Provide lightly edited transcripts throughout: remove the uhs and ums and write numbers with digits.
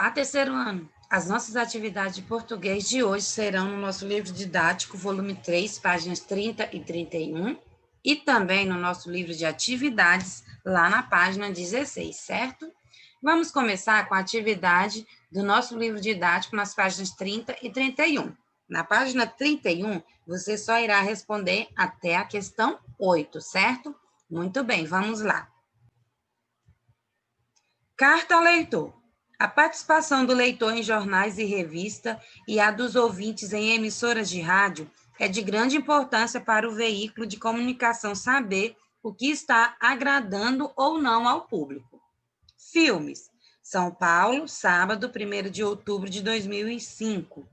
Olá, terceiro ano! As nossas atividades de português de hoje serão no nosso livro didático, volume 3, páginas 30 e 31, e também no nosso livro de atividades, lá na página 16, certo? Vamos começar com a atividade do nosso livro didático nas páginas 30 e 31. Na página 31, você só irá responder até a questão 8, certo? Muito bem, vamos lá. Carta ao leitor. A participação do leitor em jornais e revista e a dos ouvintes em emissoras de rádio é de grande importância para o veículo de comunicação saber o que está agradando ou não ao público. Filmes. São Paulo, sábado, 1º de outubro de 2005.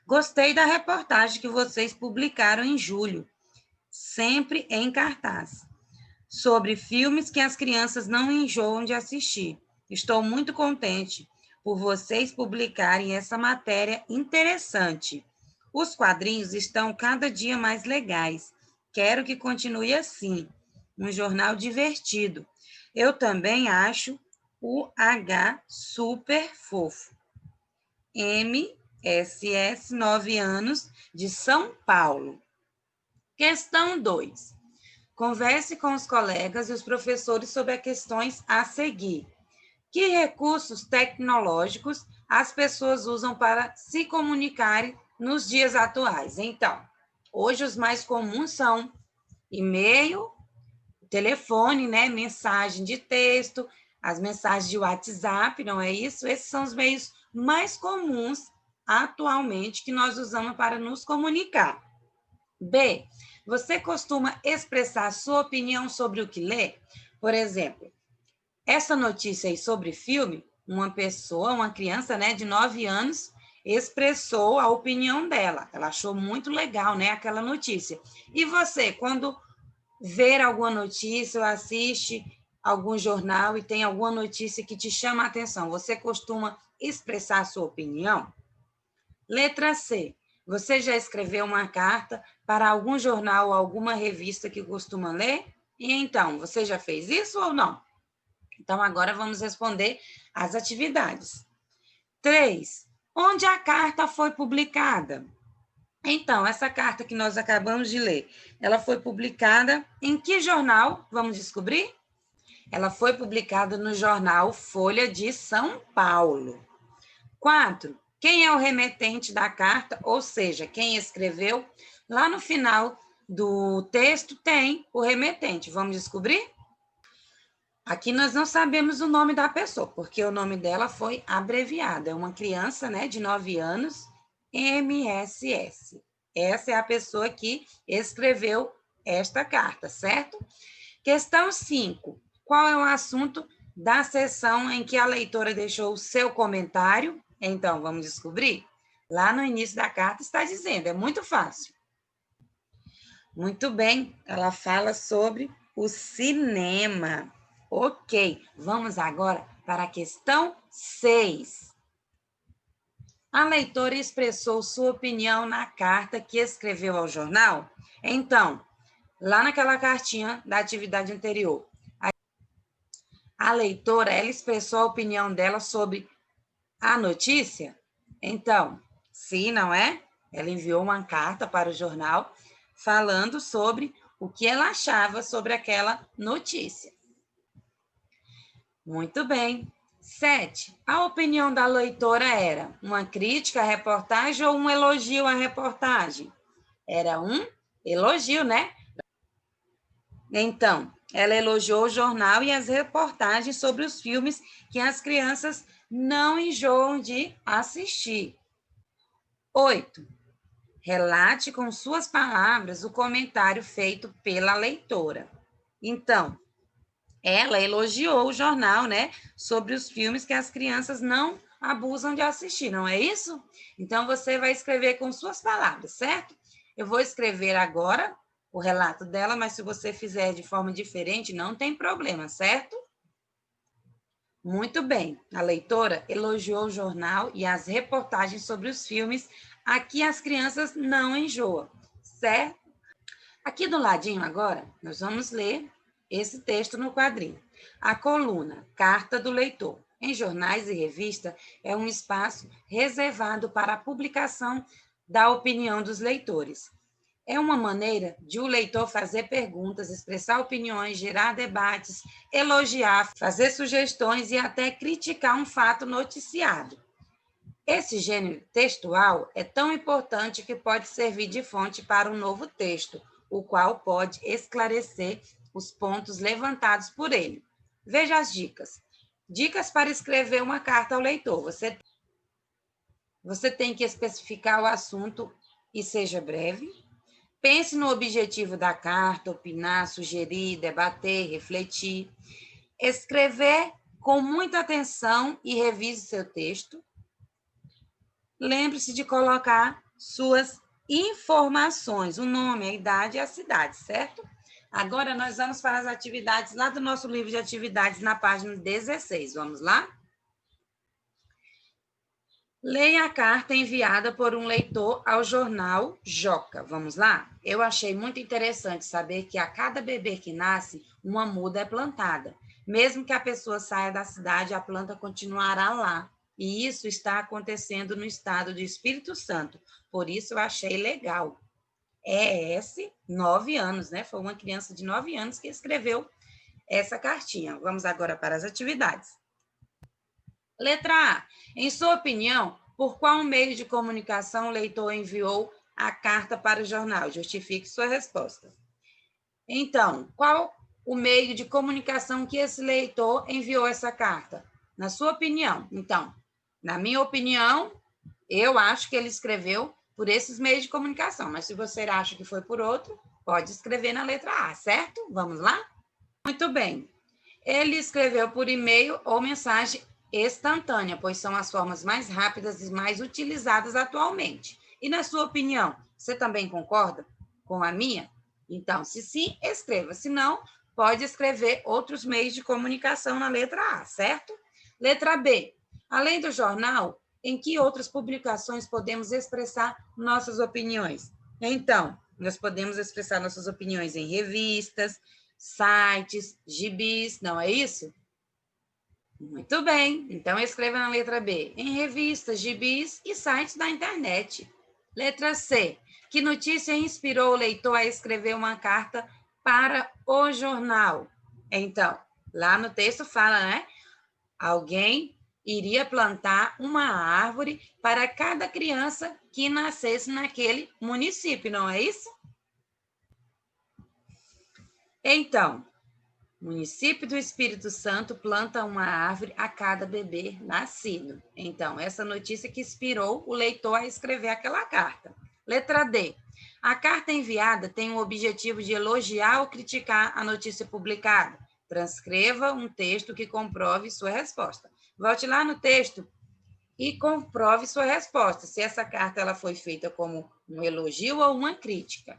Gostei da reportagem que vocês publicaram em julho, sempre em cartaz, sobre filmes que as crianças não enjoam de assistir. Estou muito contente por vocês publicarem essa matéria interessante. Os quadrinhos estão cada dia mais legais. Quero que continue assim. Um jornal divertido. Eu também acho o H super fofo. MSS, 9 anos, de São Paulo. Questão 2. Converse com os colegas e os professores sobre as questões a seguir. Que recursos tecnológicos as pessoas usam para se comunicarem nos dias atuais? Então, hoje os mais comuns são e-mail, telefone, né, mensagem de texto, as mensagens de WhatsApp, não é isso? Esses são os meios mais comuns atualmente que nós usamos para nos comunicar. B. Você costuma expressar sua opinião sobre o que lê? Por exemplo, essa notícia aí sobre filme, uma criança, né, de 9 anos, expressou a opinião dela. Ela achou muito legal, né, aquela notícia. E você, quando ver alguma notícia ou assiste algum jornal e tem alguma notícia que te chama a atenção, você costuma expressar a sua opinião? Letra C. Você já escreveu uma carta para algum jornal ou alguma revista que costuma ler? E então, você já fez isso ou não? Então, agora vamos responder as atividades. 3. Onde a carta foi publicada? Então, essa carta que nós acabamos de ler, ela foi publicada em que jornal? Vamos descobrir? Ela foi publicada no jornal Folha de São Paulo. 4. Quem é o remetente da carta, ou seja, quem escreveu? Lá no final do texto tem o remetente. Vamos descobrir? Aqui nós não sabemos o nome da pessoa, porque o nome dela foi abreviado. É uma criança, né, de 9 anos, MSS. Essa é a pessoa que escreveu esta carta, certo? Questão 5. Qual é o assunto da seção em que a leitora deixou o seu comentário? Então, vamos descobrir? Lá no início da carta está dizendo, é muito fácil. Muito bem, ela fala sobre o cinema. Ok, vamos agora para a questão 6. A leitora expressou sua opinião na carta que escreveu ao jornal? Então, lá naquela cartinha da atividade anterior, a leitora, ela expressou a opinião dela sobre a notícia? Então, sim, não é? Ela enviou uma carta para o jornal falando sobre o que ela achava sobre aquela notícia. Muito bem. 7. A opinião da leitora era uma crítica à reportagem ou um elogio à reportagem? Era um elogio, né? Então, ela elogiou o jornal e as reportagens sobre os filmes que as crianças não enjoam de assistir. 8. Relate com suas palavras o comentário feito pela leitora. Então, ela elogiou o jornal, né, sobre os filmes que as crianças não abusam de assistir, não é isso? Então, você vai escrever com suas palavras, certo? Eu vou escrever agora o relato dela, mas se você fizer de forma diferente, não tem problema, certo? Muito bem. A leitora elogiou o jornal e as reportagens sobre os filmes a que as crianças não enjoam, certo? Aqui do ladinho agora, nós vamos ler esse texto no quadrinho. A coluna, carta do leitor. em jornais e revistas é um espaço reservado para a publicação da opinião dos leitores. É uma maneira de o leitor fazer perguntas, expressar opiniões, gerar debates, elogiar, fazer sugestões e até criticar um fato noticiado. Esse gênero textual é tão importante que pode servir de fonte para um novo texto, o qual pode esclarecer os pontos levantados por ele. Veja as dicas. Dicas para escrever uma carta ao leitor. Você tem que especificar o assunto e seja breve. Pense no objetivo da carta, opinar, sugerir, debater, refletir. Escrever com muita atenção e revise seu texto. Lembre-se de colocar suas informações, o nome, a idade e a cidade, certo? Agora nós vamos para as atividades lá do nosso livro de atividades na página 16. Vamos lá? Leia a carta enviada por um leitor ao jornal Joca. Vamos lá? Eu achei muito interessante saber que a cada bebê que nasce, uma muda é plantada. Mesmo que a pessoa saia da cidade, a planta continuará lá. E isso está acontecendo no estado do Espírito Santo. Por isso eu achei legal. ES, 9 anos, né? Foi uma criança de 9 anos que escreveu essa cartinha. Vamos agora para as atividades. Letra A. Em sua opinião, por qual meio de comunicação o leitor enviou a carta para o jornal? Justifique sua resposta. Então, qual o meio de comunicação que esse leitor enviou essa carta? Na sua opinião. Então, na minha opinião, eu acho que ele escreveu por esses meios de comunicação, mas se você acha que foi por outro, pode escrever na letra A, certo? Vamos lá? Muito bem. Ele escreveu por e-mail ou mensagem instantânea, pois são as formas mais rápidas e mais utilizadas atualmente. E na sua opinião, você também concorda com a minha? Então, se sim, escreva. Se não, pode escrever outros meios de comunicação na letra A, certo? Letra B. Além do jornal, em que outras publicações podemos expressar nossas opiniões? Então, nós podemos expressar nossas opiniões em revistas, sites, gibis, não é isso? Muito bem, então escreva na letra B, em revistas, gibis e sites da internet. Letra C, que notícia inspirou o leitor a escrever uma carta para o jornal? Então, lá no texto fala, né? Alguém iria plantar uma árvore para cada criança que nascesse naquele município, não é isso? Então, município do Espírito Santo planta uma árvore a cada bebê nascido. Então, essa notícia que inspirou o leitor a escrever aquela carta. Letra D. A carta enviada tem o objetivo de elogiar ou criticar a notícia publicada. Transcreva um texto que comprove sua resposta. Volte lá no texto e comprove sua resposta, se essa carta ela foi feita como um elogio ou uma crítica.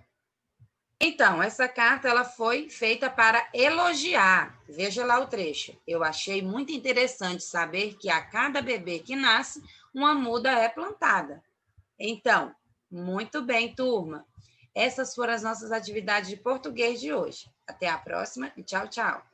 Então, essa carta ela foi feita para elogiar. Veja lá o trecho. Eu achei muito interessante saber que a cada bebê que nasce, uma muda é plantada. Então, muito bem, turma. Essas foram as nossas atividades de português de hoje. Até a próxima e tchau, tchau.